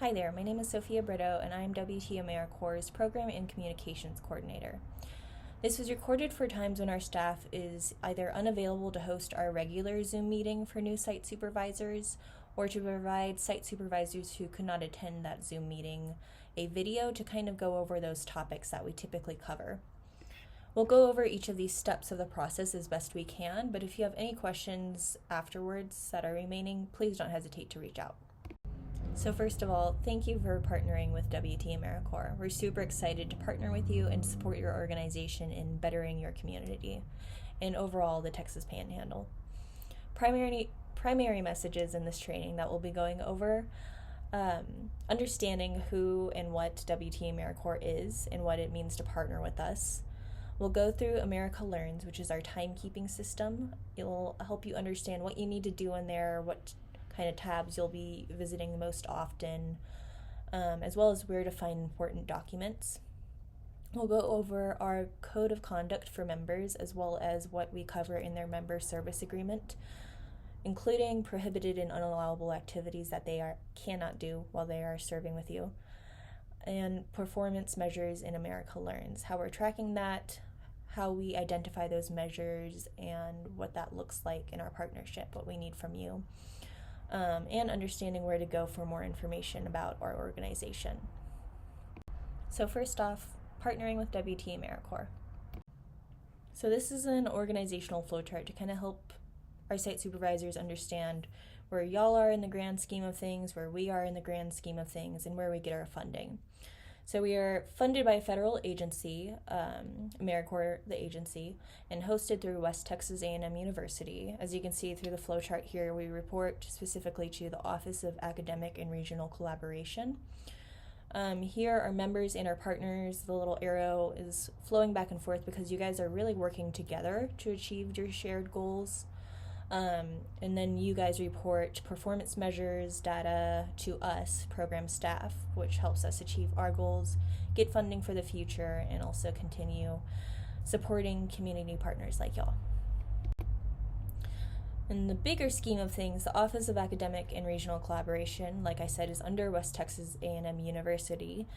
Hi there, my name is Sophia Brito and I'm WT AmeriCorps' Program and Communications Coordinator. This was recorded for times when our staff is either unavailable to host our regular Zoom meeting for new site supervisors or to provide site supervisors who could not attend that Zoom meeting a video to kind of go over those topics that we typically cover. We'll go over each of these steps of the process as best we can, but if you have any questions afterwards that are remaining, please don't hesitate to reach out. So first of all, thank you for partnering with WT AmeriCorps. We're super excited to partner with you and support your organization in bettering your community and overall the Texas Panhandle. Primary messages in this training that we'll be going over, understanding who and what WT AmeriCorps is and what it means to partner with us. We'll go through America Learns, which is our timekeeping system. It will help you understand what you need to do in there, what kind of tabs you'll be visiting most often, as well as where to find important documents. We'll go over our code of conduct for members, as well as what we cover in their member service agreement, including prohibited and unallowable activities that they cannot do while they are serving with you, and performance measures in America Learns, how we're tracking that, how we identify those measures, and what that looks like in our partnership, what we need from you. And understanding where to go for more information about our organization. So first off, partnering with WT AmeriCorps. So this is an organizational flowchart to kind of help our site supervisors understand where y'all are in the grand scheme of things, where we are in the grand scheme of things, and where we get our funding. So we are funded by a federal agency, AmeriCorps, the agency, and hosted through West Texas A&M University. As you can see through the flowchart here, we report specifically to the Office of Academic and Regional Collaboration. Here are members and our partners. The little arrow is flowing back and forth because you guys are really working together to achieve your shared goals. And then you guys report performance measures, data to us, program staff, which helps us achieve our goals, get funding for the future, and also continue supporting community partners like y'all. In the bigger scheme of things, the Office of Academic and Regional Collaboration, like I said, is under West Texas A&M University.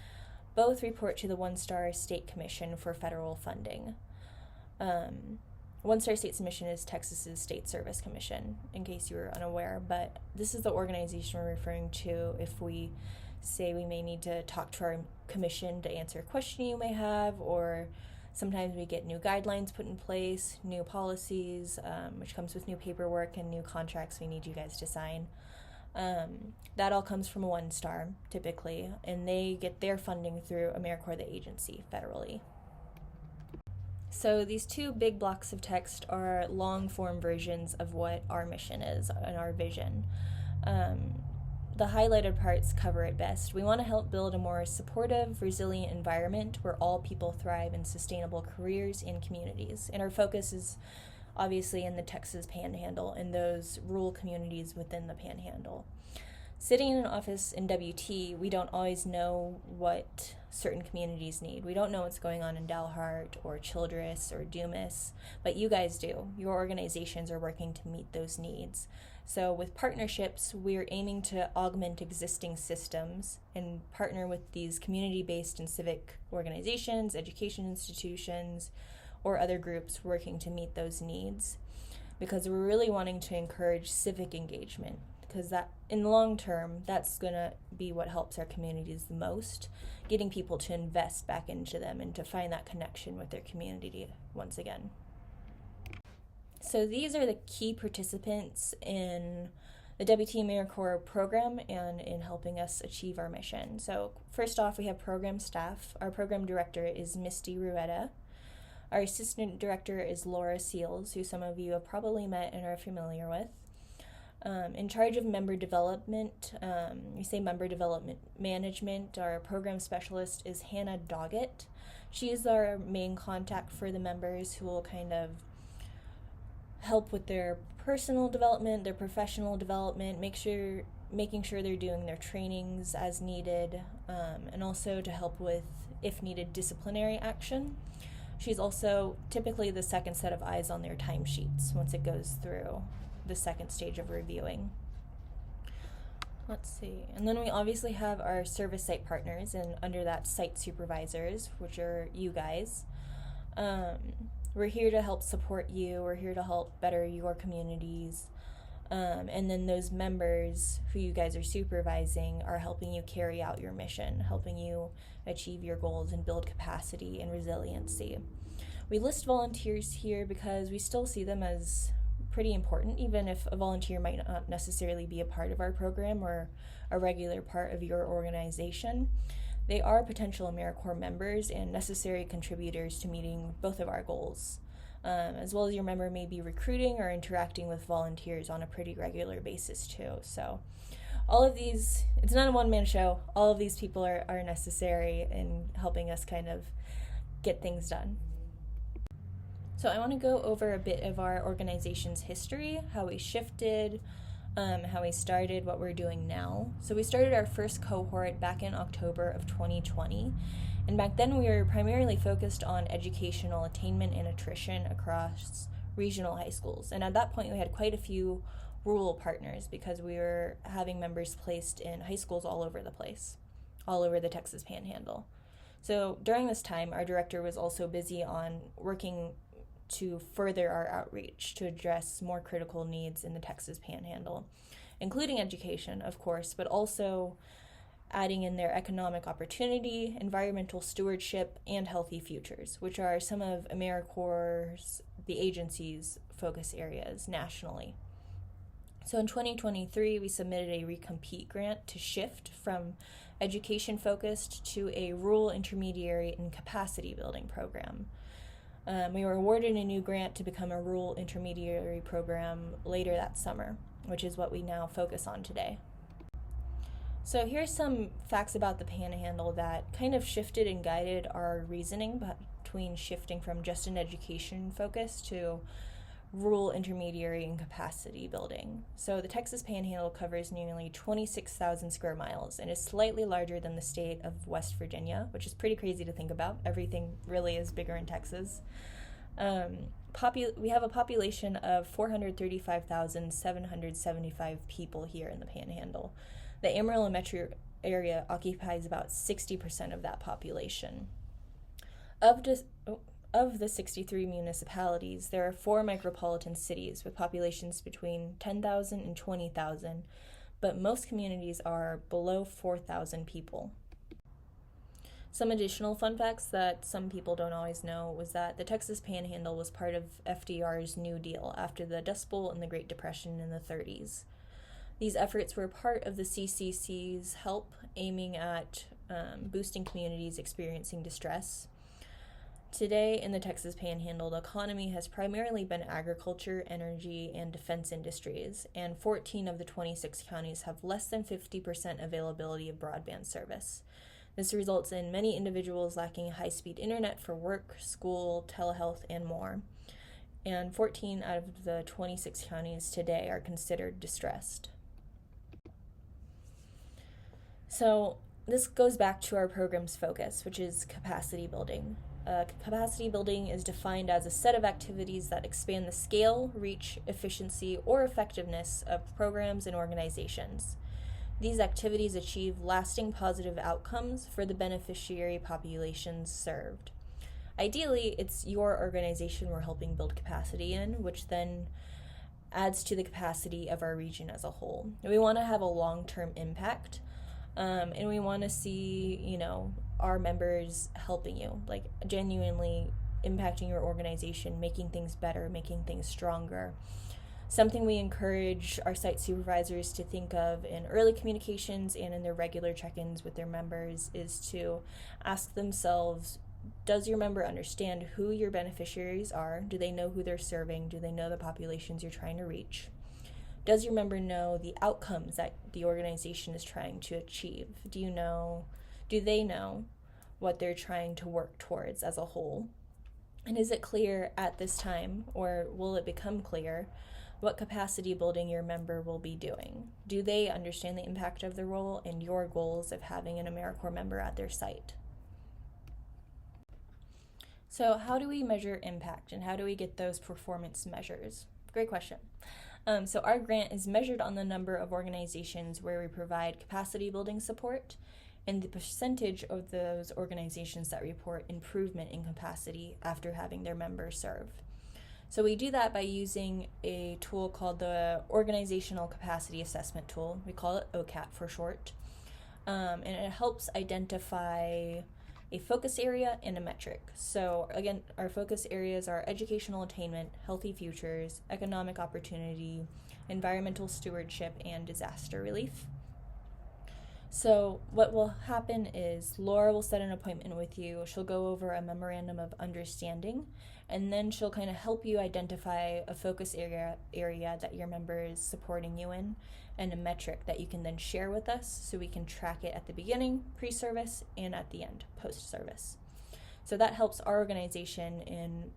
Both report to the One-Star State Commission for federal funding. One-Star State Commission is Texas's State Service Commission, in case you were unaware, but this is the organization we're referring to if we say we may need to talk to our commission to answer a question you may have, or sometimes we get new guidelines put in place, new policies, which comes with new paperwork and new contracts we need you guys to sign. That all comes from One-Star, typically, and they get their funding through AmeriCorps, the agency, federally. So these two big blocks of text are long-form versions of what our mission is and our vision. The highlighted parts cover it best. We want to help build a more supportive, resilient environment where all people thrive in sustainable careers and communities. And our focus is obviously in the Texas Panhandle and those rural communities within the Panhandle. Sitting in an office in WT, we don't always know what certain communities need. We don't know what's going on in Dalhart or Childress or Dumas, but you guys do. Your organizations are working to meet those needs. So with partnerships, we're aiming to augment existing systems and partner with these community-based and civic organizations, education institutions, or other groups working to meet those needs, because we're really wanting to encourage civic engagement, because that, in the long term, that's going to be what helps our communities the most, getting people to invest back into them and to find that connection with their community once again. So these are the key participants in the WT AmeriCorps program and in helping us achieve our mission. So first off, we have program staff. Our program director is Misty Rueda. Our assistant director is Laura Seals, who some of you have probably met and are familiar with. In charge of member development, we say member development management, our program specialist is Hannah Doggett. She is our main contact for the members who will kind of help with their personal development, their professional development, making sure they're doing their trainings as needed, and also to help with, if needed, disciplinary action. She's also typically the second set of eyes on their timesheets once it goes through the second stage of reviewing. Let's see. And then we obviously have our service site partners, and under that, site supervisors, which are you guys. Um, we're here to help support you. We're here to help better your communities. And then those members who you guys are supervising are helping you carry out your mission, helping you achieve your goals and build capacity and resiliency. We list volunteers here because we still see them as pretty important, even if a volunteer might not necessarily be a part of our program or a regular part of your organization. They are potential AmeriCorps members and necessary contributors to meeting both of our goals, as well as your member may be recruiting or interacting with volunteers on a pretty regular basis too. So all of these, it's not a one-man show. All of these people are necessary in helping us kind of get things done. So I want to go over a bit of our organization's history, how we shifted, how we started, what we're doing now. So we started our first cohort back in October of 2020, and back then we were primarily focused on educational attainment and attrition across regional high schools. And at that point we had quite a few rural partners because we were having members placed in high schools all over the place, all over the Texas Panhandle. So during this time, our director was also busy on working to further our outreach to address more critical needs in the Texas Panhandle, including education, of course, but also adding in their economic opportunity, environmental stewardship, and healthy futures, which are some of AmeriCorps', the agency's focus areas nationally. So in 2023, we submitted a recompete grant to shift from education-focused to a rural intermediary and capacity building program. We were awarded a new grant to become a rural intermediary program later that summer, which is what we now focus on today. So here's some facts about the Panhandle that kind of shifted and guided our reasoning between shifting from just an education focus to rural intermediary and capacity building. So the Texas Panhandle covers nearly 26,000 square miles and is slightly larger than the state of West Virginia, which is pretty crazy to think about. Everything really is bigger in Texas. We have a population of 435,775 people here in the Panhandle. The Amarillo metro area occupies about 60% of that population. Of the 63 municipalities, there are 4 micropolitan cities with populations between 10,000 and 20,000, but most communities are below 4,000 people. Some additional fun facts that some people don't always know was that the Texas Panhandle was part of FDR's New Deal after the Dust Bowl and the Great Depression in the 30s. These efforts were part of the CCC's help aiming at boosting communities experiencing distress. Today, in the Texas Panhandle, the economy has primarily been agriculture, energy, and defense industries, and 14 of the 26 counties have less than 50% availability of broadband service. This results in many individuals lacking high-speed internet for work, school, telehealth, and more. And 14 out of the 26 counties today are considered distressed. So this goes back to our program's focus, which is capacity building. Capacity building is defined as a set of activities that expand the scale, reach, efficiency, or effectiveness of programs and organizations. These activities achieve lasting positive outcomes for the beneficiary populations served. Ideally, it's your organization we're helping build capacity in, which then adds to the capacity of our region as a whole. We want to have a long-term impact, and we want to see, our members helping you, like genuinely impacting your organization, making things better, making things stronger. Something we encourage our site supervisors to think of in early communications and in their regular check-ins with their members is to ask themselves, does your member understand who your beneficiaries are? Do they know who they're serving? Do they know the populations you're trying to reach? Does your member know the outcomes that the organization is trying to achieve? Do they know what they're trying to work towards as a whole? And is it clear at this time, or will it become clear, what capacity building your member will be doing? Do they understand the impact of the role and your goals of having an AmeriCorps member at their site? So how do we measure impact, and how do we get those performance measures? Great question. So our grant is measured on the number of organizations where we provide capacity building support and the percentage of those organizations that report improvement in capacity after having their members serve. So we do that by using a tool called the Organizational Capacity Assessment Tool. We call it OCAT for short. And it helps identify a focus area and a metric. So again, our focus areas are educational attainment, healthy futures, economic opportunity, environmental stewardship, and disaster relief. So what will happen is Laura will set an appointment with you. She'll go over a memorandum of understanding, and then she'll kind of help you identify a focus area that your member is supporting you in, and a metric that you can then share with us so we can track it at the beginning, pre-service, and at the end, post-service. So that helps our organization in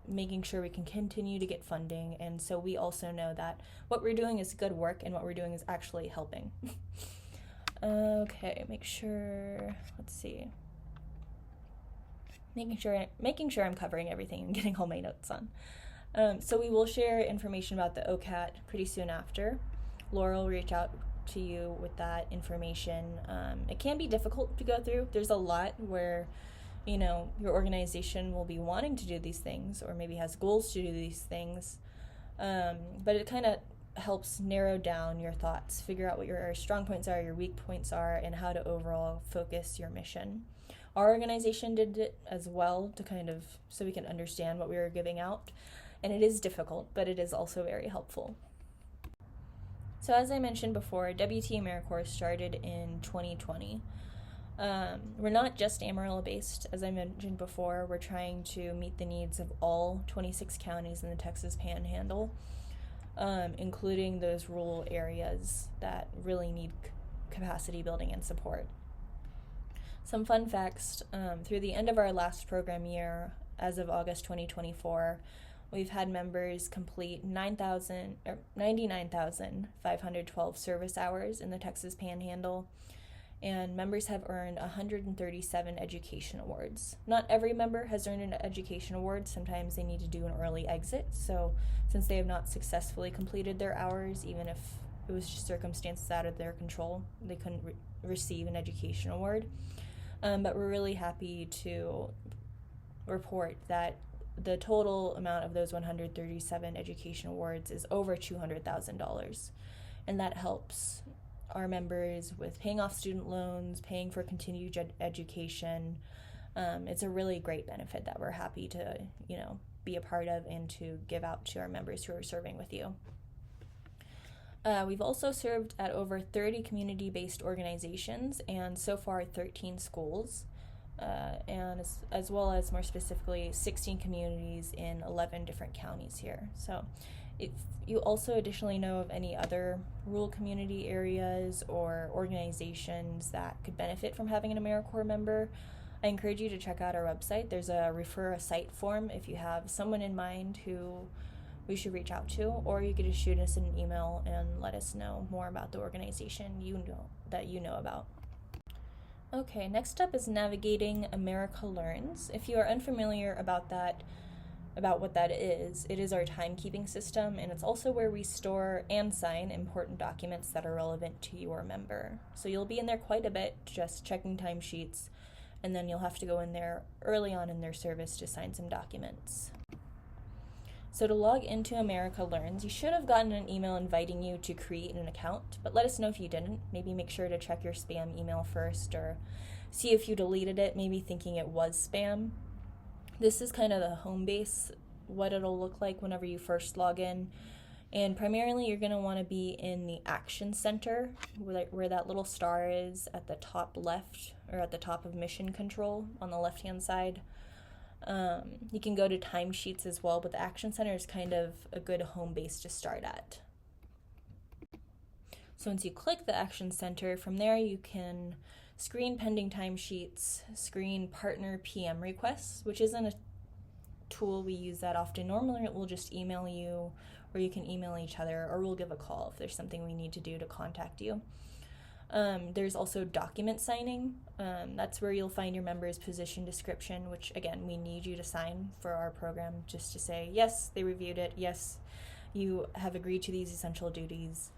making sure we can continue to get funding, and so we also know that what we're doing is good work and what we're doing is actually helping. Okay, let's see. Making sure I'm covering everything and getting all my notes on. So we will share information about the OCAT pretty soon after. Laura will reach out to you with that information. It can be difficult to go through. There's a lot where, your organization will be wanting to do these things or maybe has goals to do these things. But it kind of helps narrow down your thoughts, figure out what your strong points are, your weak points are, and how to overall focus your mission. Our organization did it as well so we can understand what we were giving out. And it is difficult, but it is also very helpful. So as I mentioned before, WT AmeriCorps started in 2020. We're not just Amarillo based. As I mentioned before, we're trying to meet the needs of all 26 counties in the Texas Panhandle, including those rural areas that really need capacity building and support. Some fun facts, through the end of our last program year, as of August 2024, we've had members complete 99,512 service hours in the Texas Panhandle, and members have earned 137 education awards. Not every member has earned an education award. Sometimes they need to do an early exit, so since they have not successfully completed their hours, even if it was just circumstances out of their control, they couldn't receive an education award. But we're really happy to report that the total amount of those 137 education awards is over $200,000, and that helps our members with paying off student loans, paying for continued education. It's a really great benefit that we're happy to, be a part of and to give out to our members who are serving with you. We've also served at over 30 community-based organizations and so far 13 schools, and as well as more specifically 16 communities in 11 different counties here. So if you also additionally know of any other rural community areas or organizations that could benefit from having an AmeriCorps member, I encourage you to check out our website. There's a refer a site form if you have someone in mind who we should reach out to, or you could just shoot us an email and let us know more about the organization you know about. Okay, next up is navigating America Learns. If you are unfamiliar about what that is, it is our timekeeping system, and it's also where we store and sign important documents that are relevant to your member. So you'll be in there quite a bit just checking timesheets, and then you'll have to go in there early on in their service to sign some documents. So to log into America Learns, you should have gotten an email inviting you to create an account, but let us know if you didn't. Maybe make sure to check your spam email first, or see if you deleted it, maybe thinking it was spam. This is kind of the home base, what it'll look like whenever you first log in. And primarily you're going to want to be in the Action Center, where that little star is at the top left, or at the top of Mission Control on the left-hand side. You can go to timesheets as well, but the Action Center is kind of a good home base to start at. So once you click the Action Center, from there you can screen pending timesheets, screen partner PM requests, which isn't a tool we use that often. Normally we'll just email you, or you can email each other, or we'll give a call if there's something we need to do to contact you. There's also document signing. That's where you'll find your member's position description, which again, we need you to sign for our program, just to say, yes, they reviewed it. Yes, you have agreed to these essential duties,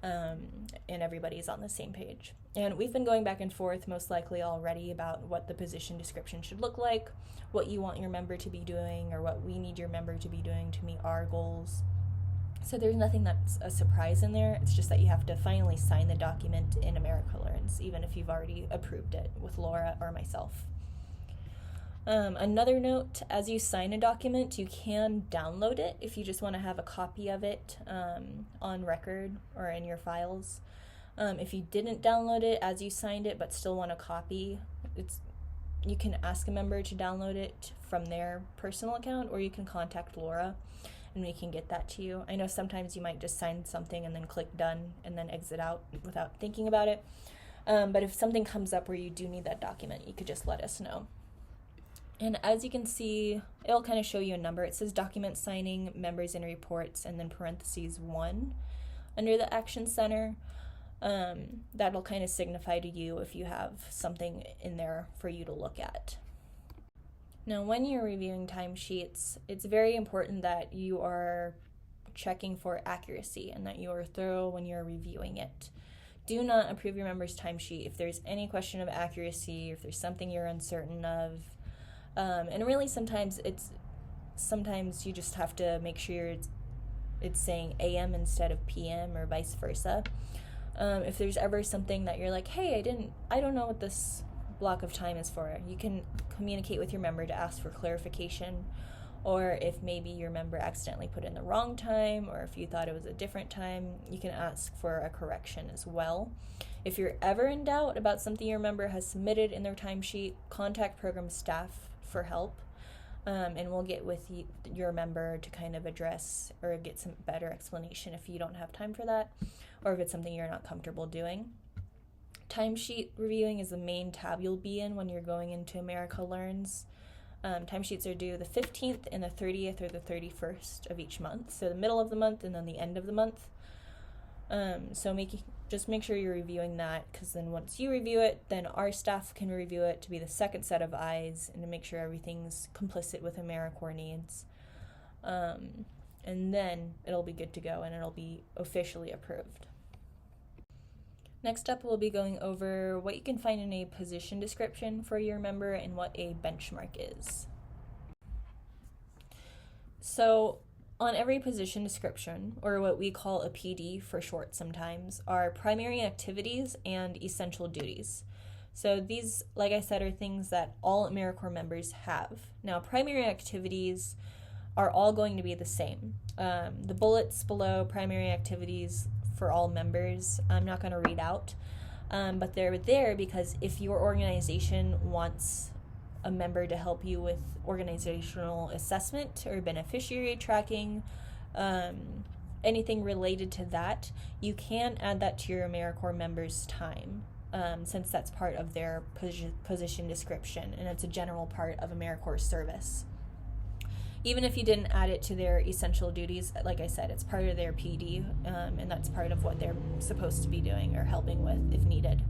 and everybody's on the same page. And we've been going back and forth most likely already about what the position description should look like, what you want your member to be doing, or what we need your member to be doing to meet our goals. So there's nothing that's a surprise in there. It's just that you have to finally sign the document in AmeriCorps Learns, even if you've already approved it with Laura or myself. Another note, as you sign a document, you can download it if you just want to have a copy of it on record or in your files. If you didn't download it as you signed it but still want a copy, you can ask a member to download it from their personal account, or you can contact Laura and we can get that to you. I know sometimes you might just sign something and then click done and then exit out without thinking about it. But if something comes up where you do need that document, you could just let us know. And as you can see, it'll kind of show you a number. It says document signing, members and reports, and then parentheses 1 under the Action Center. That'll kind of signify to you if you have something in there for you to look at. Now, when you're reviewing timesheets, it's very important that you are checking for accuracy and that you are thorough when you're reviewing it. Do not approve your member's timesheet if there's any question of accuracy, if there's something you're uncertain of. And really sometimes you just have to make sure it's saying AM instead of PM or vice versa. If there's ever something that you're like, hey, I don't know what this block of time is for, you can communicate with your member to ask for clarification, or if maybe your member accidentally put in the wrong time, or if you thought it was a different time, you can ask for a correction as well. If you're ever in doubt about something your member has submitted in their timesheet, contact program staff for help, and we'll get with your member to kind of address or get some better explanation if you don't have time for that, or if it's something you're not comfortable doing. Timesheet reviewing is the main tab you'll be in when you're going into AmeriCorps Learns. Timesheets are due the 15th and the 30th or the 31st of each month, so the middle of the month and then the end of the month. So just make sure you're reviewing that, because then once you review it, then our staff can review it to be the second set of eyes and to make sure everything's complicit with AmeriCorps needs. And then it'll be good to go and it'll be officially approved. Next up, we'll be going over what you can find in a position description for your member and what a benchmark is. So on every position description, or what we call a PD for short sometimes, are primary activities and essential duties. So these, like I said, are things that all AmeriCorps members have. Now, primary activities are all going to be the same. The bullets below primary activities for all members, I'm not going to read out, but they're there because if your organization wants a member to help you with organizational assessment or beneficiary tracking, anything related to that, you can add that to your AmeriCorps members' time, since that's part of their position description and it's a general part of AmeriCorps service. Even if you didn't add it to their essential duties, like I said, it's part of their PD, and that's part of what they're supposed to be doing or helping with if needed.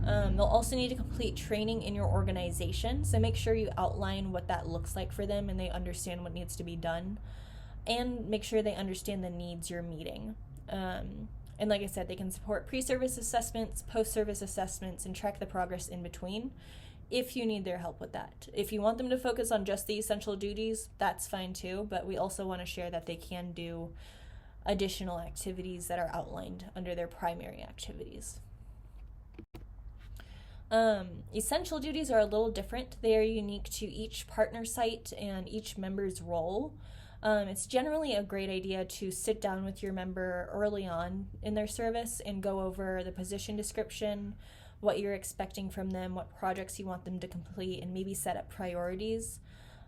They'll also need to complete training in your organization, so make sure you outline what that looks like for them and they understand what needs to be done, and make sure they understand the needs you're meeting. And like I said, they can support pre-service assessments, post-service assessments, and track the progress in between if you need their help with that. If you want them to focus on just the essential duties, that's fine too, but we also want to share that they can do additional activities that are outlined under their primary activities. Essential duties are a little different. They are unique to each partner site and each member's role. It's generally a great idea to sit down with your member early on in their service and go over the position description, what you're expecting from them, what projects you want them to complete, and maybe set up priorities.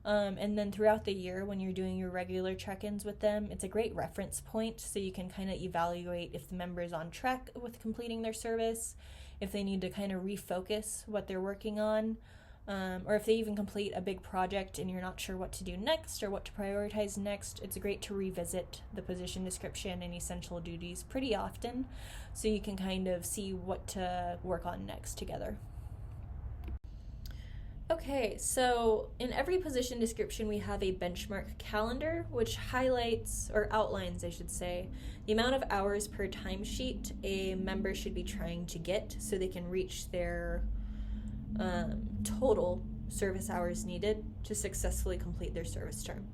And then throughout the year, when you're doing your regular check-ins with them, it's a great reference point so you can kind of evaluate if the member is on track with completing their service, if they need to kind of refocus what they're working on, or if they even complete a big project and you're not sure what to do next or what to prioritize next. It's great to revisit the position description and essential duties pretty often so you can kind of see what to work on next together. Okay, so in every position description, we have a benchmark calendar, which highlights, or outlines, I should say, the amount of hours per timesheet a member should be trying to get so they can reach their total service hours needed to successfully complete their service term.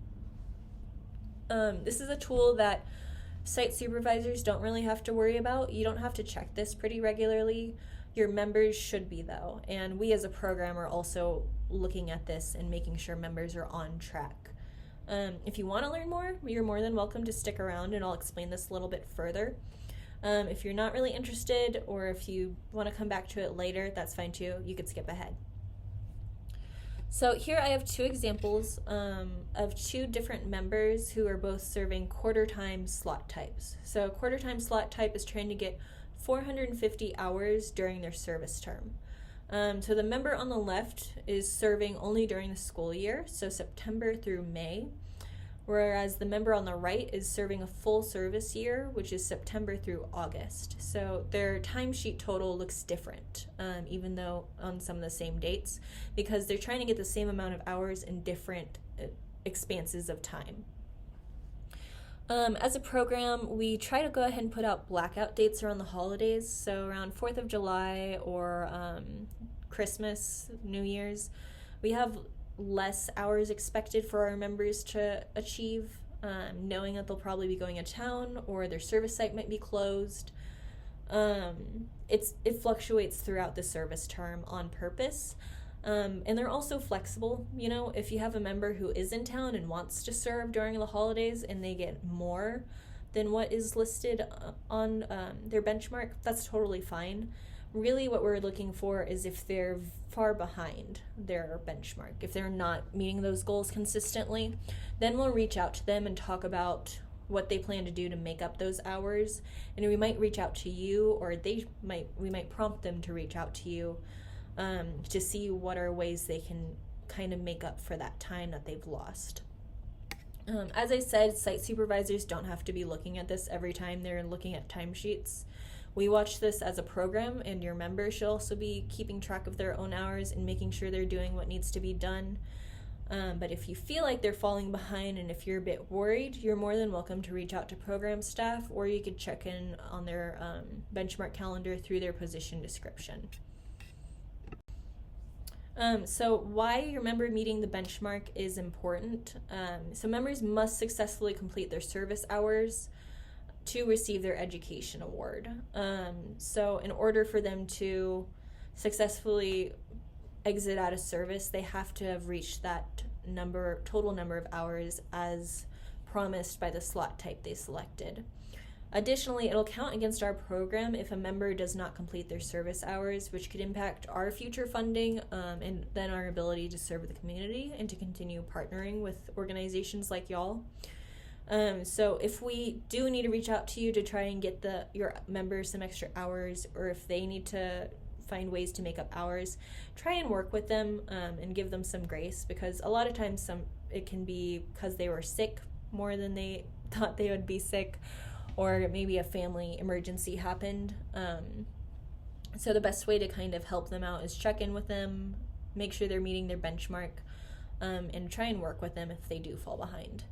This is a tool that site supervisors don't really have to worry about. You don't have to check this pretty regularly. Your members should be, though, and we as a program are also looking at this and making sure members are on track. If you want to learn more, you're more than welcome to stick around and I'll explain this a little bit further. If you're not really interested, or if you want to come back to it later, that's fine too. You could skip ahead. So here I have two examples of two different members who are both serving quarter-time slot types. So quarter-time slot type is trying to get 450 hours during their service term. So the member on the left is serving only during the school year, so September through May, whereas the member on the right is serving a full service year, which is September through August. So their timesheet total looks different, even though on some of the same dates, because they're trying to get the same amount of hours in different expanses of time. As a program, we try to go ahead and put out blackout dates around the holidays, so around 4th of July or Christmas, New Year's. We have less hours expected for our members to achieve, knowing that they'll probably be going out of town or their service site might be closed. It fluctuates throughout the service term on purpose. And they're also flexible. You know, if you have a member who is in town and wants to serve during the holidays and they get more than what is listed on their benchmark, that's totally fine. Really what we're looking for is if they're far behind their benchmark, if they're not meeting those goals consistently, then we'll reach out to them and talk about what they plan to do to make up those hours. And we might reach out to you, or we might prompt them to reach out to you to see what are ways they can kind of make up for that time that they've lost. As I said, site supervisors don't have to be looking at this every time they're looking at timesheets. We watch this as a program, and your members should also be keeping track of their own hours and making sure they're doing what needs to be done. But if you feel like they're falling behind and if you're a bit worried, you're more than welcome to reach out to program staff, or you could check in on their benchmark calendar through their position description. So why your member meeting the benchmark is important. So members must successfully complete their service hours to receive their education award. So in order for them to successfully exit out of service, they have to have reached that total number of hours as promised by the slot type they selected. Additionally, it'll count against our program if a member does not complete their service hours, which could impact our future funding and then our ability to serve the community and to continue partnering with organizations like y'all. So if we do need to reach out to you to try and get your members some extra hours, or if they need to find ways to make up hours, try and work with them and give them some grace, because a lot of times it can be because they were sick more than they thought they would be sick, or maybe a family emergency happened. So the best way to kind of help them out is check in with them, make sure they're meeting their benchmark, and try and work with them if they do fall behind.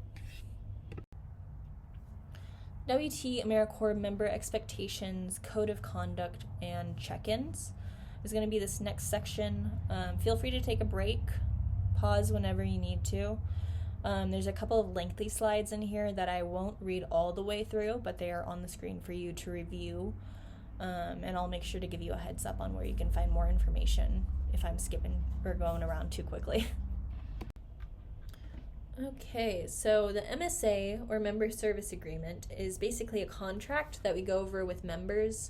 WT AmeriCorps member expectations, code of conduct, and check-ins is going to be this next section. Feel free to take a break, pause whenever you need to. There's a couple of lengthy slides in here that I won't read all the way through, but they are on the screen for you to review. And I'll make sure to give you a heads up on where you can find more information if I'm skipping or going around too quickly. Okay, so the MSA, or Member Service Agreement, is basically a contract that we go over with members,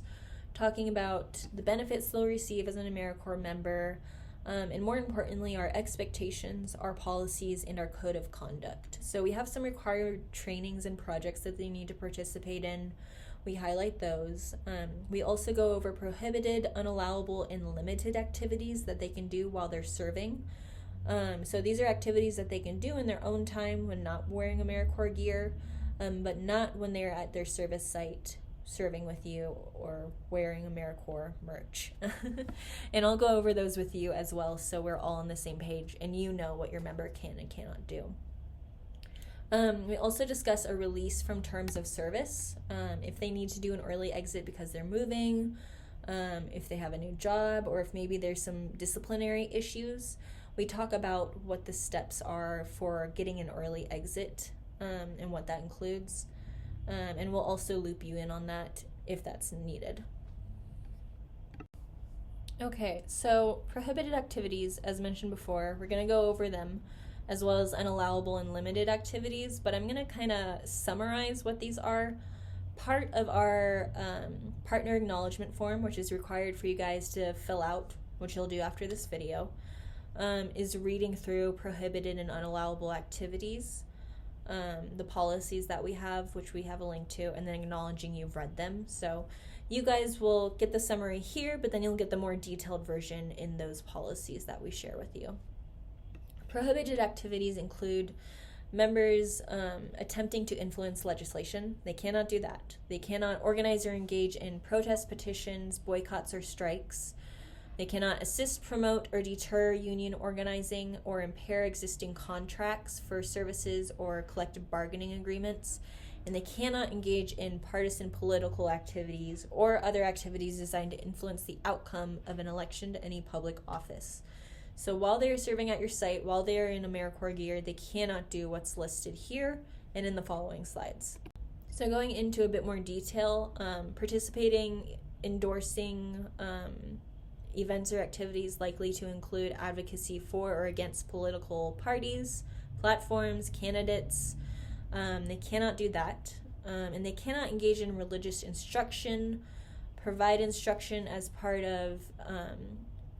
talking about the benefits they'll receive as an AmeriCorps member, and more importantly, our expectations, our policies, and our code of conduct. So we have some required trainings and projects that they need to participate in. We highlight those. We also go over prohibited, unallowable, and limited activities that they can do while they're serving. So these are activities that they can do in their own time when not wearing AmeriCorps gear, but not when they're at their service site serving with you or wearing AmeriCorps merch. And I'll go over those with you as well, so we're all on the same page and you know what your member can and cannot do. We also discuss a release from terms of service. If they need to do an early exit because they're moving, if they have a new job, or if maybe there's some disciplinary issues. We talk about what the steps are for getting an early exit and what that includes. And we'll also loop you in on that if that's needed. Okay, so prohibited activities, as mentioned before, we're going to go over them, as well as unallowable and limited activities, but I'm going to kind of summarize what these are. Part of our partner acknowledgement form, which is required for you guys to fill out, which you'll do after this video, is reading through prohibited and unallowable activities, the policies that we have, which we have a link to, and then acknowledging you've read them. So you guys will get the summary here, but then you'll get the more detailed version in those policies that we share with you. Prohibited activities include members attempting to influence legislation. They cannot do that. They cannot organize or engage in protest petitions, boycotts, or strikes. They cannot assist, promote, or deter union organizing or impair existing contracts for services or collective bargaining agreements. And they cannot engage in partisan political activities or other activities designed to influence the outcome of an election to any public office. So while they are serving at your site, while they are in AmeriCorps gear, they cannot do what's listed here and in the following slides. So going into a bit more detail, participating, endorsing events or activities likely to include advocacy for or against political parties, platforms, candidates. They cannot do that. And they cannot engage in religious instruction, provide instruction as part of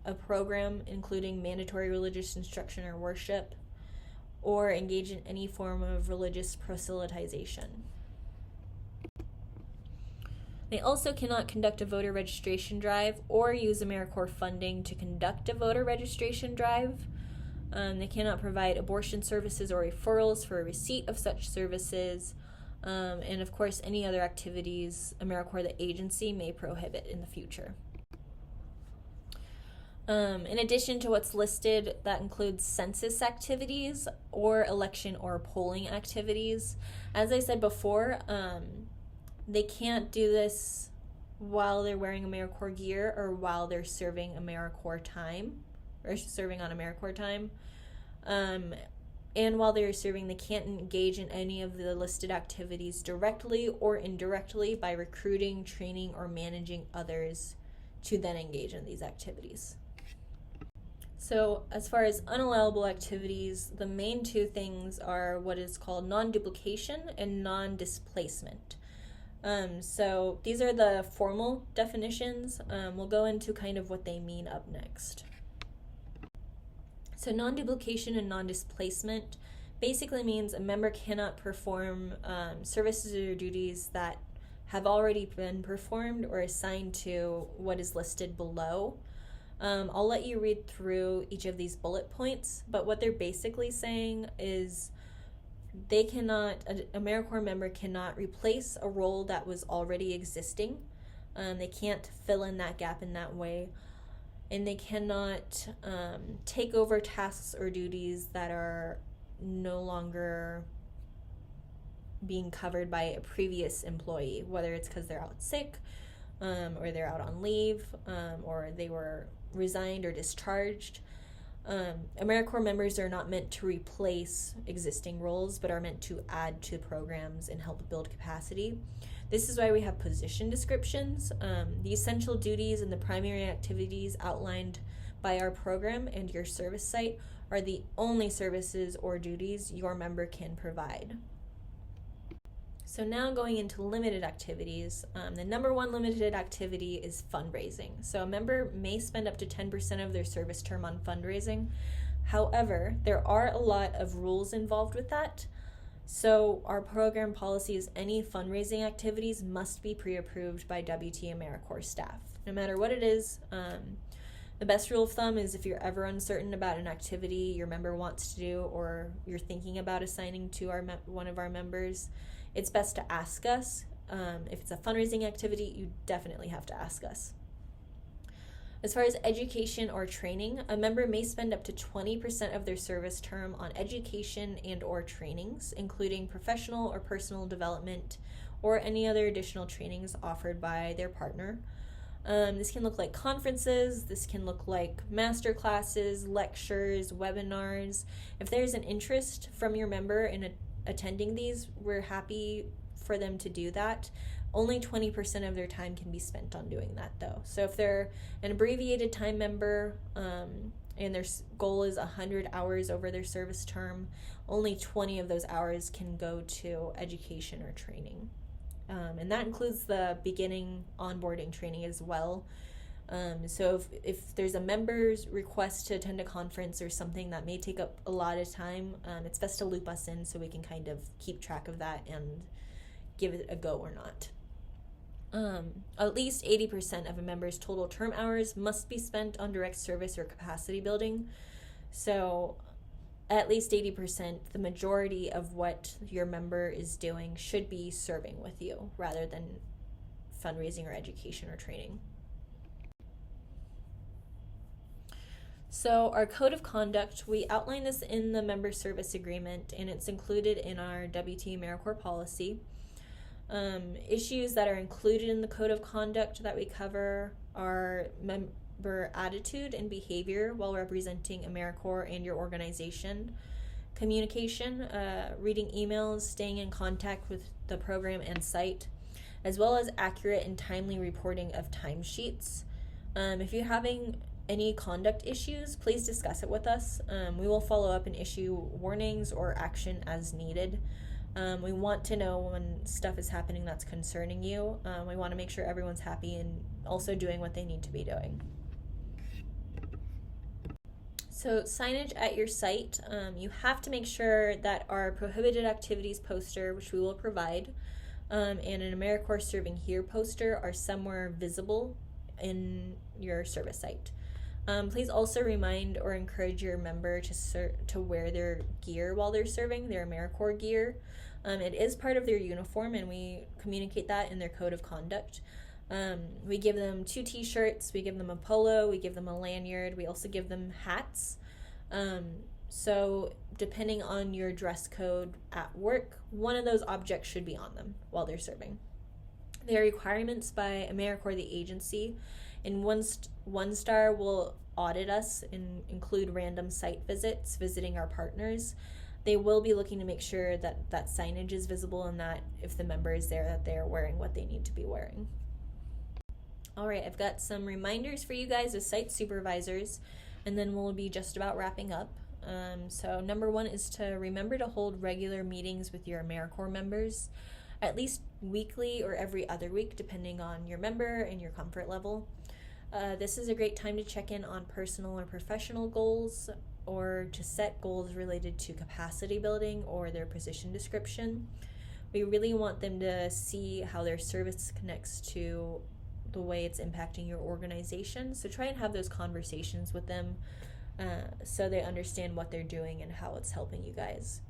a program including mandatory religious instruction or worship, or engage in any form of religious proselytization. They also cannot conduct a voter registration drive or use AmeriCorps funding to conduct a voter registration drive. They cannot provide abortion services or referrals for receipt of such services, and of course any other activities AmeriCorps, the agency, may prohibit in the future. In addition to what's listed, that includes census activities or election or polling activities. As I said before, they can't do this while they're wearing AmeriCorps gear or while they're serving AmeriCorps time, or serving on AmeriCorps time. And while they're serving, they can't engage in any of the listed activities directly or indirectly by recruiting, training, or managing others to then engage in these activities. So as far as unallowable activities, the main two things are what is called non-duplication and non-displacement. So these are the formal definitions. We'll go into kind of what they mean up next. So non-duplication and non-displacement basically means a member cannot perform services or duties that have already been performed or assigned to what is listed below. I'll let you read through each of these bullet points, but what they're basically saying is an AmeriCorps member cannot replace a role that was already existing. They can't fill in that gap in that way. And they cannot take over tasks or duties that are no longer being covered by a previous employee, whether it's because they're out sick, or they're out on leave, or they were resigned or discharged. AmeriCorps members are not meant to replace existing roles, but are meant to add to programs and help build capacity. This is why we have position descriptions. The essential duties and the primary activities outlined by our program and your service site are the only services or duties your member can provide. So now going into limited activities, the number one limited activity is fundraising. So a member may spend up to 10% of their service term on fundraising. However, there are a lot of rules involved with that. So our program policy is any fundraising activities must be pre-approved by WT AmeriCorps staff. No matter what it is, the best rule of thumb is if you're ever uncertain about an activity your member wants to do or you're thinking about assigning to one of our members, it's best to ask us If it's a fundraising activity, you definitely have to ask us. As far as education or training, a member may spend up to 20% of their service term on education and or trainings, including professional or personal development or any other additional trainings offered by their partner. This can look like conferences, this can look like master classes, lectures, webinars. If there's an interest from your member in attending these, we're happy for them to do that. Only 20% of their time can be spent on doing that though. So if they're an abbreviated time member and their goal is 100 hours over their service term, only 20 of those hours can go to education or training. And that includes the beginning onboarding training as well. So if there's a member's request to attend a conference or something that may take up a lot of time, it's best to loop us in so we can kind of keep track of that and give it a go or not. At least 80% of a member's total term hours must be spent on direct service or capacity building. So at least 80%, the majority of what your member is doing should be serving with you rather than fundraising or education or training. So our code of conduct, we outline this in the member service agreement, and it's included in our WT AmeriCorps policy. Issues that are included in the code of conduct that we cover are member attitude and behavior while representing AmeriCorps and your organization, communication, reading emails, staying in contact with the program and site, as well as accurate and timely reporting of timesheets. If you're having any conduct issues, please discuss it with us. We will follow up and issue warnings or action as needed. We want to know when stuff is happening that's concerning you. We want to make sure everyone's happy and also doing what they need to be doing. So signage at your site, you have to make sure that our prohibited activities poster, which we will provide, and an AmeriCorps Serving Here poster are somewhere visible in your service site. Please also remind or encourage your member to wear their gear while they're serving, their AmeriCorps gear. It is part of their uniform, and we communicate that in their code of conduct. We give them 2 t-shirts, we give them a polo, we give them a lanyard, we also give them hats. So depending on your dress code at work, one of those objects should be on them while they're serving. There are requirements by AmeriCorps, the agency, and One Star will audit us and include random site visits, visiting our partners. They will be looking to make sure that that signage is visible and that if the member is there, that they're wearing what they need to be wearing. All right, I've got some reminders for you guys as site supervisors, and then we'll be just about wrapping up. So number 1 is to remember to hold regular meetings with your AmeriCorps members, at least weekly or every other week, depending on your member and your comfort level. This is a great time to check in on personal or professional goals, or to set goals related to capacity building or their position description. We really want them to see how their service connects to the way it's impacting your organization. So try and have those conversations with them so they understand what they're doing and how it's helping you guys.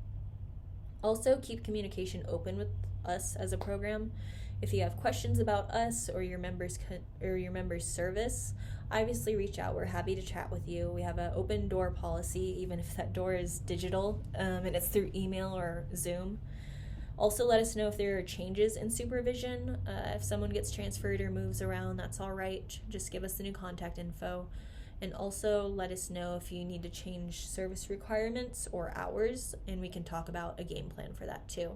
Also, keep communication open with us as a program. If you have questions about us or your members' service, obviously reach out. We're happy to chat with you. We have an open door policy, even if that door is digital and it's through email or Zoom. Also, let us know if there are changes in supervision. If someone gets transferred or moves around, that's all right. Just give us the new contact info. And also let us know if you need to change service requirements or hours, and we can talk about a game plan for that too.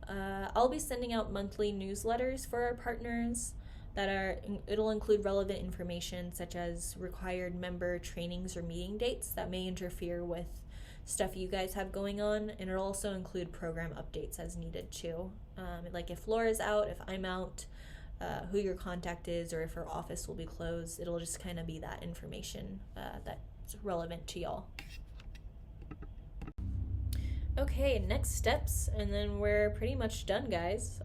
I'll be sending out monthly newsletters for our partners it'll include relevant information such as required member trainings or meeting dates that may interfere with stuff you guys have going on, and it'll also include program updates as needed too. Like if Laura's out, if I'm out, who your contact is, or if her office will be closed. It'll just kind of be that information that's relevant to y'all. Okay, next steps, and then we're pretty much done, guys.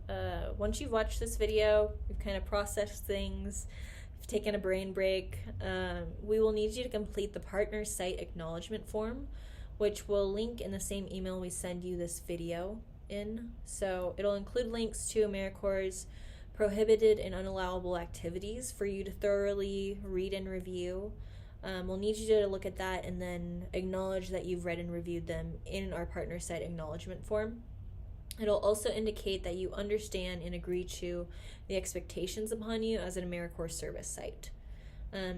Once you've watched this video, you've kind of processed things, you've taken a brain break, we will need you to complete the partner site acknowledgement form, which we'll link in the same email we send you this video. in. So it'll include links to AmeriCorps' prohibited and unallowable activities for you to thoroughly read and review. We'll need you to look at that and then acknowledge that you've read and reviewed them in our partner site acknowledgement form. It'll also indicate that you understand and agree to the expectations upon you as an AmeriCorps service site.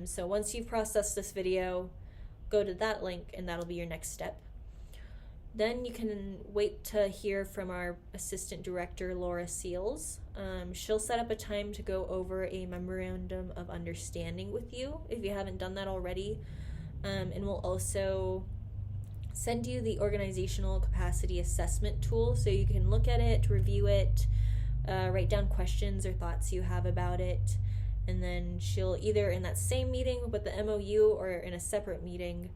So once you've processed this video, go to that link and that'll be your next step. Then you can wait to hear from our Assistant Director, Laura Seals. She'll set up a time to go over a memorandum of understanding with you if you haven't done that already. And we'll also send you the organizational capacity assessment tool so you can look at it, review it, write down questions or thoughts you have about it. And then she'll either in that same meeting with the MOU or in a separate meeting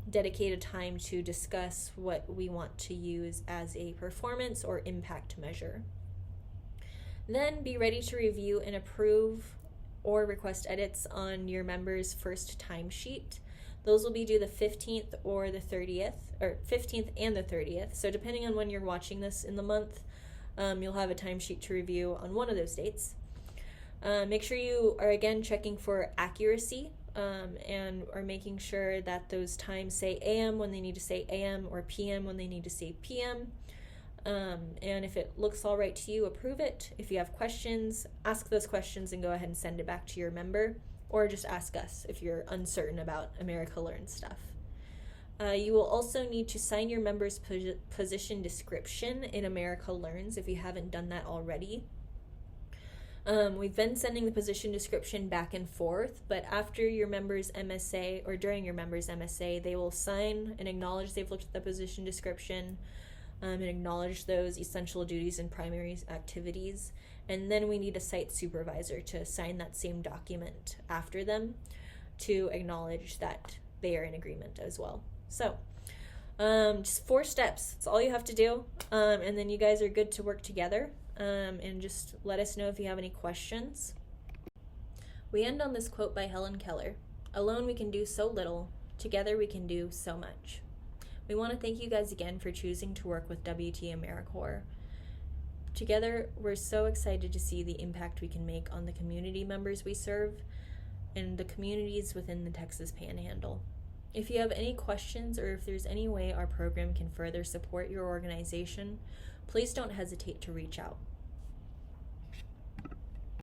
dedicate a time to discuss what we want to use as a performance or impact measure. Then be ready to review and approve or request edits on your members' first timesheet. Those will be due the 15th or the 30th, or 15th and the 30th. So depending on when you're watching this in the month, you'll have a timesheet to review on one of those dates. Make sure you are again checking for accuracy and are making sure that those times say AM when they need to say AM or PM when they need to say PM. And if it looks all right to you, approve it. If you have questions, ask those questions and go ahead and send it back to your member, or just ask us if you're uncertain about America Learn stuff. You will also need to sign your member's position description in America Learns if you haven't done that already. We've been sending the position description back and forth, but after your member's MSA or during your member's MSA, they will sign and acknowledge they've looked at the position description and acknowledge those essential duties and primary activities. And then we need a site supervisor to sign that same document after them to acknowledge that they are in agreement as well. So just 4 steps. That's all you have to do. And then you guys are good to work together. And just let us know if you have any questions. We end on this quote by Helen Keller. Alone we can do so little, together we can do so much. We want to thank you guys again for choosing to work with WT AmeriCorps. Together, we're so excited to see the impact we can make on the community members we serve and the communities within the Texas Panhandle. If you have any questions or if there's any way our program can further support your organization, please don't hesitate to reach out.